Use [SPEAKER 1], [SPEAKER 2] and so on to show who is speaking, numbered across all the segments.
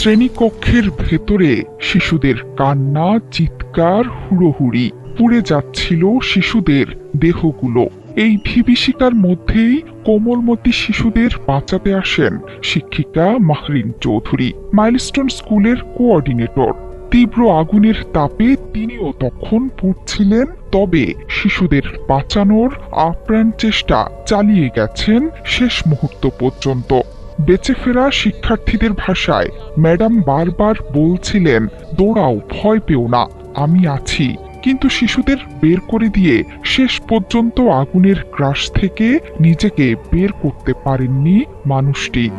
[SPEAKER 1] শ্রেণীকক্ষের ভেতরে শিশুদের কান্না, চিৎকার, হুড়োহুড়ি। পুড়ে যাচ্ছিল শিশুদের দেহগুলো। এই বিভীষিকার মধ্যেই কোমলমতি শিশুদের বাঁচাতে আসেন শিক্ষিকা মাহরিন চৌধুরী, মাইলস্টোন স্কুলের কোঅর্ডিনেটর। তীব্র আগুনের তাপে তিনিও তখন পুড়ছিলেন, তবে শিশুদের বাঁচানোর আপ্রাণ চেষ্টা চালিয়ে গেছেন শেষ মুহূর্ত পর্যন্ত। বেঁচে ফেরা শিক্ষার্থীদের ভাষায় ম্যাডাম বারবার বলছিলেন, দৌড়াও, ভয় পেও না, আমি আছি। কিন্তু শিশুদের বের করে দিয়ে শেষ পর্যন্ত আগুনের গ্রাস থেকে নিজেকে বের করতে পারেননি মানুষটি।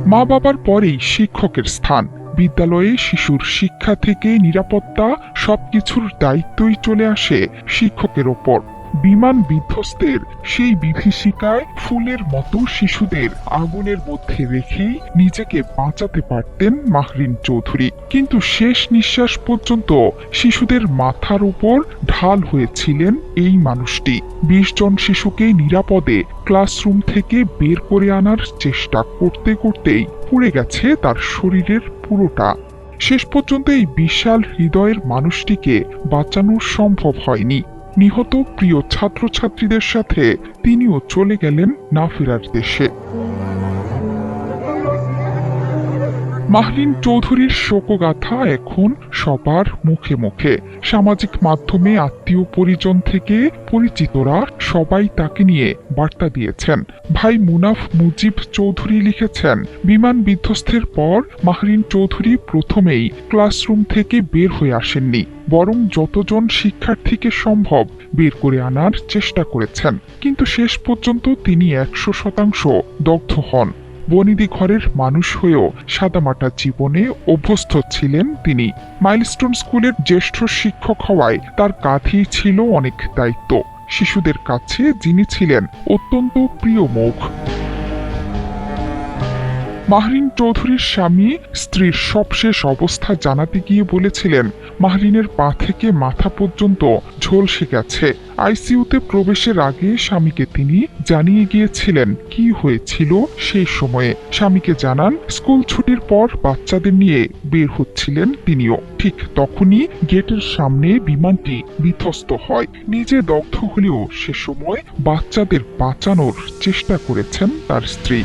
[SPEAKER 1] মা বাবার পরেই শিক্ষকের স্থান। বিদ্যালয়ে শিশুর শিক্ষা থেকে নিরাপত্তা সবকিছুর দায়িত্বই চলে আসে শিক্ষকের ওপর। বিমান বিধ্বস্তের সেই বিভীষিকায় ফুলের মতো শিশুদের আগুনের মধ্যে রেখেই নিজেকে বাঁচাতে পারতেন মাহরিন চৌধুরী। কিন্তু শেষ নিঃশ্বাস পর্যন্ত শিশুদের মাথার উপর ঢাল হয়েছিলেন এই মানুষটি। ২০ জন শিশুকে নিরাপদে ক্লাসরুম থেকে বের করে আনার চেষ্টা করতে করতেই পুড়ে গেছে তার শরীরের পুরোটা। শেষ পর্যন্ত এই বিশাল হৃদয়ের মানুষটিকে বাঁচানো সম্ভব হয়নি। নিহত প্রিয় ছাত্রছাত্রীদের সাথে তিনিও চলে গেলেন না ফেরার দেশে। মাহরিন চৌধুরীর শোকগাথা এখন সবার মুখে মুখে। সামাজিক মাধ্যমে আত্মীয় পরিজন থেকে পরিচিতরা সবাই তাকে নিয়ে বার্তা দিয়েছেন। ভাই মুনাফ মুজিব চৌধুরী লিখেছেন, বিমান বিধ্বস্তের পর মাহরিন চৌধুরী প্রথমেই ক্লাসরুম থেকে বের হয়ে আসেননি, বরং যতজন শিক্ষার্থীকে সম্ভব বের করে আনার চেষ্টা করেছেন। কিন্তু শেষ পর্যন্ত তিনি ১০০% দগ্ধ হন। বনেদি ঘরের মানুষ হয়েও সাদামাটা জীবনে অভ্যস্ত ছিলেন তিনি। মাইলস্টোন স্কুলের জ্যেষ্ঠ শিক্ষক হওয়ায় তার কাঁধেই ছিল অনেক দায়িত্ব। শিশুদের কাছে যিনি ছিলেন অত্যন্ত প্রিয় মুখ। মাহরিন চৌধুরীর স্বামী স্ত্রীর সবশেষ অবস্থা জানাতে গিয়ে বলেছিলেন, মাহরিনের পা থেকে মাথা পর্যন্ত ঝলসে গেছে। আইসিইউতে প্রবেশের আগে স্বামীকে তিনি জানিয়ে গিয়েছিলেন কি হয়েছিল সেই সময়ে। স্বামীকে জানান, স্কুল ছুটির পর বাচ্চাদের নিয়ে বের হচ্ছিলেন তিনিও। ঠিক তখনই গেটের সামনে বিমানটি বিধ্বস্ত হয়। নিজে দগ্ধ হলেও সে সময় বাচ্চাদের বাঁচানোর চেষ্টা করেছেন তার স্ত্রী।